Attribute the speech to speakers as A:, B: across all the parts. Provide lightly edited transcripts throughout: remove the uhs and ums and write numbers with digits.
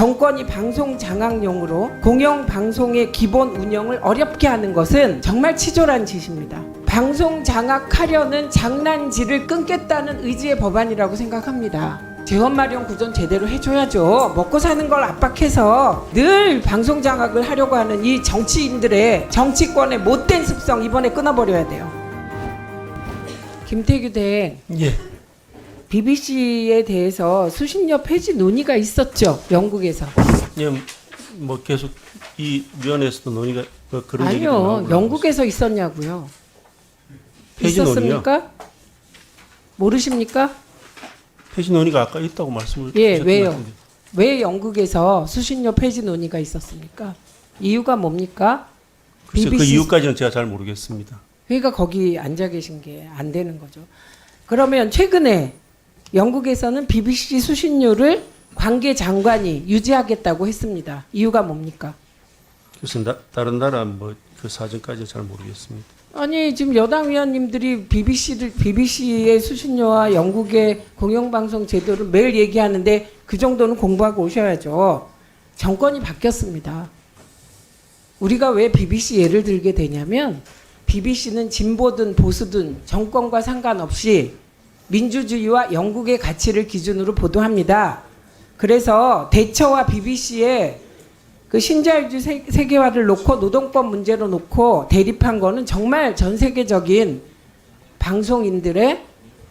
A: 정권이 방송 장악용으로 공영방송의 기본 운영을 어렵게 하는 것은 정말 치졸한 짓입니다. 방송 장악하려는 장난질을 끊겠다는 의지의 법안이라고 생각합니다. 재원 마련 구전 제대로 해줘야죠. 먹고 사는 걸 압박해서 늘 방송 장악을 하려고 하는 이 정치인들의 정치권의 못된 습성 이번에 끊어버려야 돼요. 김태규 대행,
B: 예.
A: BBC에 대해서 수신료 폐지 논의가 있었죠, 영국에서.
B: 예, 뭐 계속 이 위원회에서도 논의가 그런 얘기가
A: 아니요,
B: 나오고
A: 영국에서 있었냐고요.
B: 폐지
A: 있었습니까? 모르십니까?
B: 폐지 논의가 아까 있다고 말씀을
A: 예,
B: 하셨던
A: 왜요?
B: 것 같은데.
A: 왜 영국에서 수신료 폐지 논의가 있었습니까? 이유가 뭡니까?
B: 글쎄, 그
A: BBC
B: 이유까지는 제가 잘 모르겠습니다.
A: 그러니까 거기 앉아 계신 게 안 되는 거죠. 그러면 최근에 영국에서는 BBC 수신료를 관계 장관이 유지하겠다고 했습니다. 이유가 뭡니까?
B: 그래서 다른 나라 뭐 그 사정까지 잘 모르겠습니다.
A: 아니 지금 여당 의원님들이 BBC의 수신료와 영국의 공영방송 제도를 매일 얘기하는데 그 정도는 공부하고 오셔야죠. 정권이 바뀌었습니다. 우리가 왜 BBC 예를 들게 되냐면 BBC는 진보든 보수든 정권과 상관없이 민주주의와 영국의 가치를 기준으로 보도합니다. 그래서 대처와 BBC의 그 신자유주의 세계화를 놓고 노동법 문제로 놓고 대립한 거는 정말 전 세계적인 방송인들의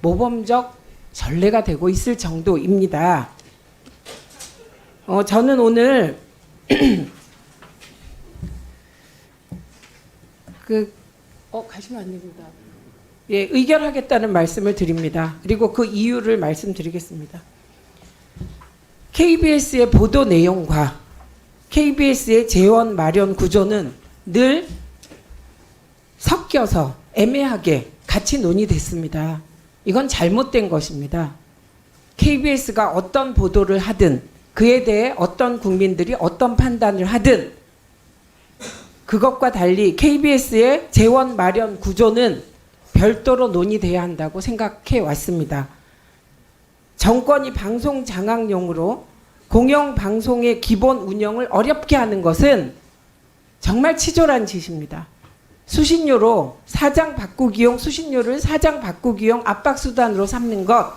A: 모범적 전례가 되고 있을 정도입니다. 저는 오늘 가시면 안 됩니다. 예, 의결하겠다는 말씀을 드립니다. 그리고 그 이유를 말씀드리겠습니다. KBS의 보도 내용과 KBS의 재원 마련 구조는 늘 섞여서 애매하게 같이 논의됐습니다. 이건 잘못된 것입니다. KBS가 어떤 보도를 하든 그에 대해 어떤 국민들이 어떤 판단을 하든 그것과 달리 KBS의 재원 마련 구조는 별도로 논의돼야 한다고 생각해 왔습니다. 정권이 방송 장악용으로 공영방송의 기본 운영을 어렵게 하는 것은 정말 치졸한 짓입니다. 수신료로 사장 바꾸기용 수신료를 사장 바꾸기용 압박수단으로 삼는 것,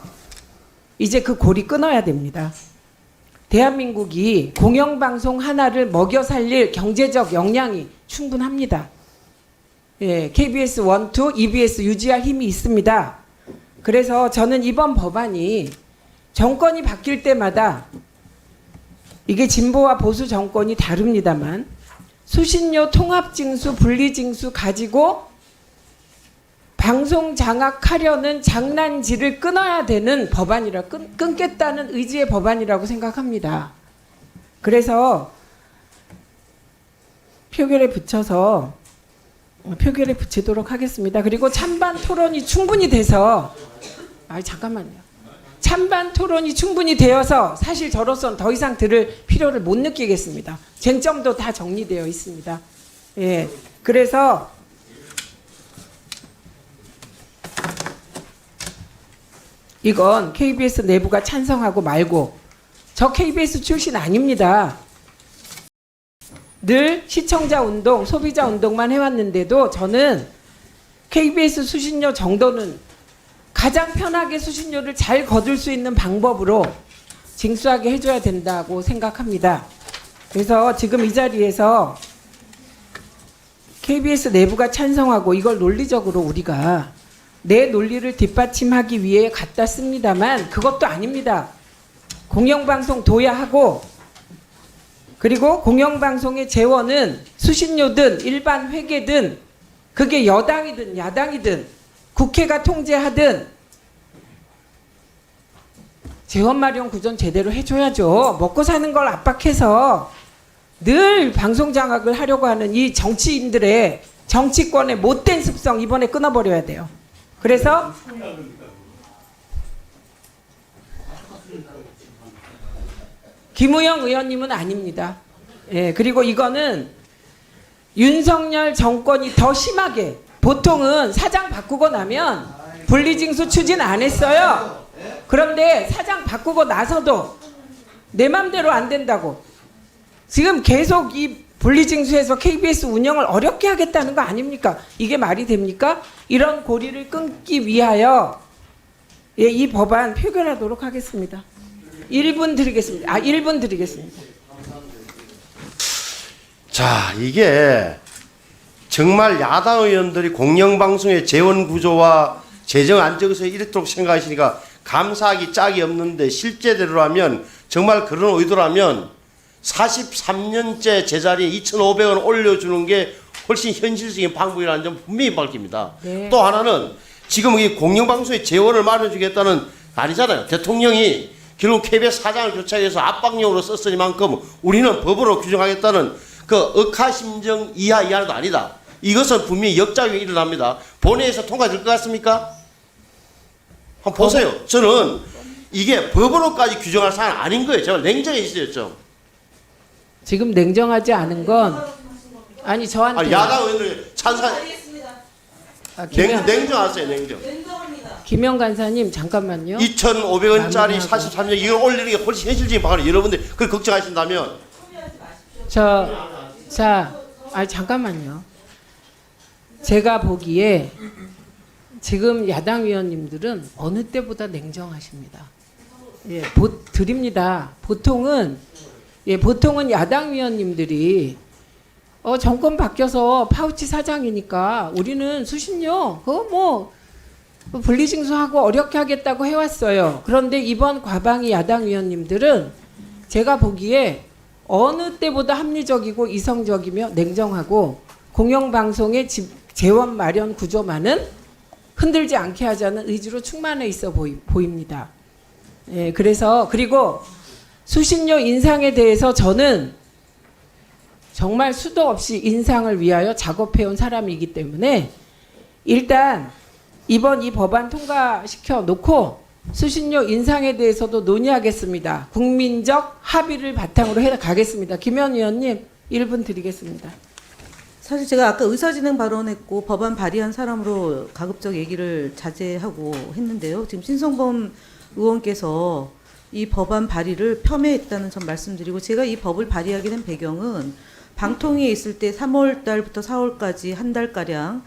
A: 이제 그 고리 끊어야 됩니다. 대한민국이 공영방송 하나를 먹여 살릴 경제적 역량이 충분합니다. 예, KBS 1, 2, EBS 유지할 힘이 있습니다. 그래서 저는 이번 법안이 정권이 바뀔 때마다 이게 진보와 보수 정권이 다릅니다만 수신료 통합징수, 분리징수 가지고 방송 장악하려는 장난질을 끊어야 되는 법안이라 끊겠다는 의지의 법안이라고 생각합니다. 그래서 표결에 붙이도록 하겠습니다. 그리고 찬반 토론이 충분히 돼서 잠깐만요. 찬반 토론이 충분히 되어서 사실 저로서는 더 이상 들을 필요를 못 느끼겠습니다. 쟁점도 다 정리되어 있습니다. 예, 그래서 이건 KBS 내부가 찬성하고 말고, 저 KBS 출신 아닙니다. 늘 시청자 운동, 소비자 운동만 해왔는데도 저는 KBS 수신료 정도는 가장 편하게 수신료를 잘 거둘 수 있는 방법으로 징수하게 해줘야 된다고 생각합니다. 그래서 지금 이 자리에서 KBS 내부가 찬성하고 이걸 논리적으로 우리가 내 논리를 뒷받침하기 위해 갖다 씁니다만 그것도 아닙니다. 공영방송 둬야하고, 그리고 공영방송의 재원은 수신료든 일반 회계든 그게 여당이든 야당이든 국회가 통제하든 재원 마련 구전 제대로 해줘야죠. 먹고 사는 걸 압박해서 늘 방송 장악을 하려고 하는 이 정치인들의 정치권의 못된 습성 이번에 끊어버려야 돼요. 그래서 김우영 의원님은 아닙니다. 예, 그리고 이거는 윤석열 정권이 더 심하게, 보통은 사장 바꾸고 나면 분리징수 추진 안 했어요. 그런데 사장 바꾸고 나서도 내 맘대로 안 된다고. 지금 계속 이 분리징수해서 KBS 운영을 어렵게 하겠다는 거 아닙니까? 이게 말이 됩니까? 이런 고리를 끊기 위하여 예, 이 법안 표결하도록 하겠습니다. 1분 드리겠습니다. 1분 드리겠습니다.
C: 자, 이게 정말 야당 의원들이 공영방송의 재원 구조와 재정 안정성에 이렇도록 생각하시니까 감사하기 짝이 없는데, 실제대로라면 정말 그런 의도라면 43년째 제자리에 2,500원 올려주는 게 훨씬 현실적인 방법이라는 점 분명히 밝힙니다.
A: 네.
C: 또 하나는 지금 이 공영방송의 재원을 마련해주겠다는 아니잖아요. 대통령이 결국 KBS 사장을 교체해서 압박용으로 썼으니만큼 우리는 법으로 규정하겠다는 그 억하심정 이하도 아니다. 이것은 분명히 역작용이 일어납니다. 본회의에서 통과될 것 같습니까? 한번 보세요. 저는 이게 법으로까지 규정할 사안은 아닌 거예요. 제가 냉정해지죠 좀.
A: 지금 냉정하지 않은 건 아니 저한테
C: 아니, 야당 의원들 찬성. 냉정하세요. 냉정.
A: 김영 간사님 잠깐만요.
C: 2,500원짜리
A: 남하고.
C: 43년 이걸 올리는 게 훨씬 현실적인 방안이, 여러분들 그걸 걱정하신다면
A: 잠깐만요. 제가 보기에 지금 야당 위원님들은 어느 때보다 냉정하십니다. 예, 드립니다. 보통은 야당 위원님들이 정권 바뀌어서 파우치 사장이니까 우리는 수신료 그거 뭐 분리징수하고 어렵게 하겠다고 해왔어요. 그런데 이번 과방위 야당 위원님들은 제가 보기에 어느 때보다 합리적이고 이성적이며 냉정하고 공영방송의 재원 마련 구조만은 흔들지 않게 하자는 의지로 충만해 있어 보입니다. 예, 그래서 그리고 수신료 인상에 대해서 저는 정말 수도 없이 인상을 위하여 작업해온 사람이기 때문에 일단 이번 이 법안 통과시켜 놓고 수신료 인상에 대해서도 논의하겠습니다. 국민적 합의를 바탕으로 해 가겠습니다. 김현 의원님 1분 드리겠습니다.
D: 사실 제가 아까 의사진행 발언했고 법안 발의한 사람으로 가급적 얘기를 자제하고 했는데요. 지금 신성범 의원께서 이 법안 발의를 폄훼했다는 점 말씀드리고, 제가 이 법을 발의하게 된 배경은 방통위에 있을 때 3월 달부터 4월까지 한 달가량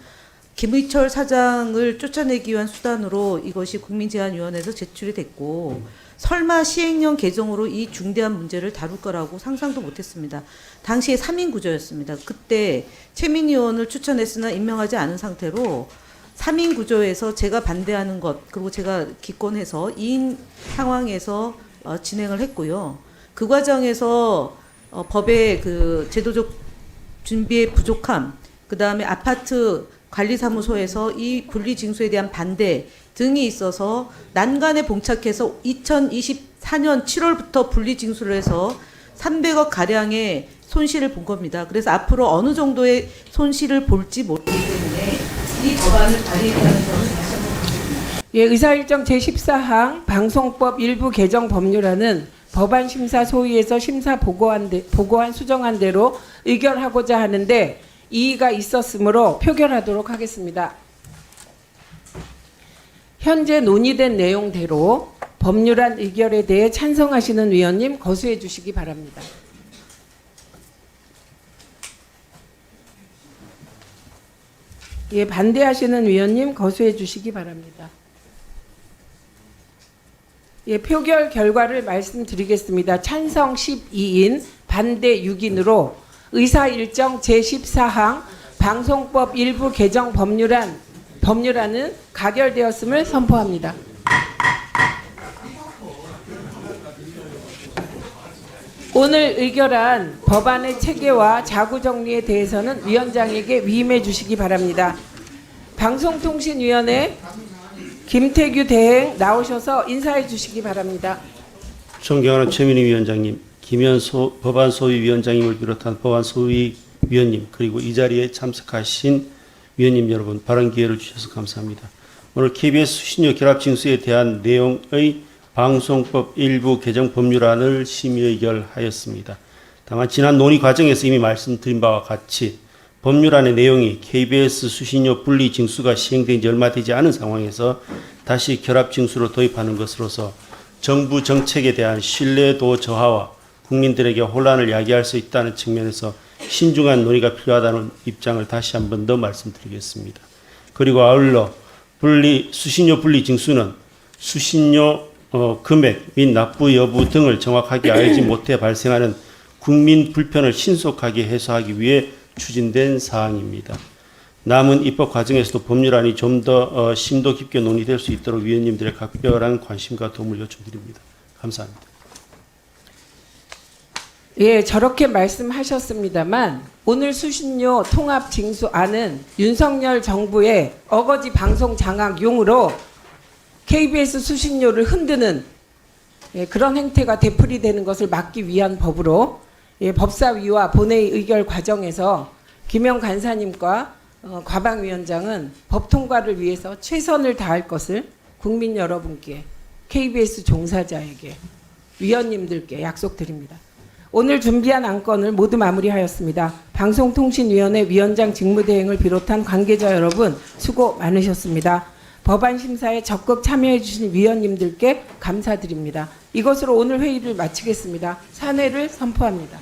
D: 김의철 사장을 쫓아내기 위한 수단으로 이것이 국민제안위원회에서 제출이 됐고, 설마 시행령 개정으로 이 중대한 문제를 다룰 거라고 상상도 못했습니다. 당시에 3인 구조였습니다. 그때 최민희 의원을 추천했으나 임명하지 않은 상태로 3인 구조에서 제가 반대하는 것, 그리고 제가 기권해서 2인 상황에서 진행을 했고요. 그 과정에서 법의 그 제도적 준비의 부족함, 그 다음에 아파트 관리사무소에서 이 분리징수에 대한 반대 등이 있어서 난간에 봉착해서 2024년 7월부터 분리징수를 해서 300억 가량의 손실을 본 겁니다. 그래서 앞으로 어느 정도의 손실을 볼지 모르기 때문에 이 법안을 발의했다는 점을 다시 한번 드립니다.
A: 예, 의사일정 제14항 방송법 일부 개정 법률안은 법안 심사 소위에서 심사 보고한 수정한 대로 의결하고자 하는데 이의가 있었으므로 표결하도록 하겠습니다. 현재 논의된 내용대로 법률안 의결에 대해 찬성하시는 위원님 거수해 주시기 바랍니다. 예, 반대하시는 위원님 거수해 주시기 바랍니다. 예, 표결 결과를 말씀드리겠습니다. 찬성 12인, 반대 6인으로 의사일정 제14항 방송법 일부 개정 법률안은 가결되었음을 선포합니다. 오늘 의결한 법안의 체계와 자구 정리에 대해서는 위원장에게 위임해 주시기 바랍니다. 방송통신위원회 김태규 대행 나오셔서 인사해 주시기 바랍니다.
B: 존경하는 최민희 위원장님, 김현 법안 소위 위원장님을 비롯한 법안 소위 위원님, 그리고 이 자리에 참석하신 위원님 여러분, 발언 기회를 주셔서 감사합니다. 오늘 KBS 수신료 결합 징수에 대한 내용의 방송법 일부 개정 법률안을 심의 의결하였습니다. 다만 지난 논의 과정에서 이미 말씀드린 바와 같이 법률안의 내용이 KBS 수신료 분리 징수가 시행된 지 얼마 되지 않은 상황에서 다시 결합 징수로 도입하는 것으로서 정부 정책에 대한 신뢰도 저하와 국민들에게 혼란을 야기할 수 있다는 측면에서 신중한 논의가 필요하다는 입장을 다시 한 번 더 말씀드리겠습니다. 그리고 아울러 수신료 분리 징수는 수신료 금액 및 납부 여부 등을 정확하게 알지 못해 발생하는 국민 불편을 신속하게 해소하기 위해 추진된 사항입니다. 남은 입법 과정에서도 법률안이 좀 더 심도 깊게 논의될 수 있도록 위원님들의 각별한 관심과 도움을 요청드립니다. 감사합니다.
A: 예, 저렇게 말씀하셨습니다만 오늘 수신료 통합 징수안은 윤석열 정부의 어거지 방송 장악용으로 KBS 수신료를 흔드는 그런 행태가 되풀이되는 것을 막기 위한 법으로 법사위와 본회의 의결 과정에서 김영 간사님과 과방위원장은 법 통과를 위해서 최선을 다할 것을 국민 여러분께, KBS 종사자에게, 위원님들께 약속드립니다. 오늘 준비한 안건을 모두 마무리하였습니다. 방송통신위원회 위원장 직무대행을 비롯한 관계자 여러분 수고 많으셨습니다. 법안 심사에 적극 참여해 주신 위원님들께 감사드립니다. 이것으로 오늘 회의를 마치겠습니다. 산회를 선포합니다.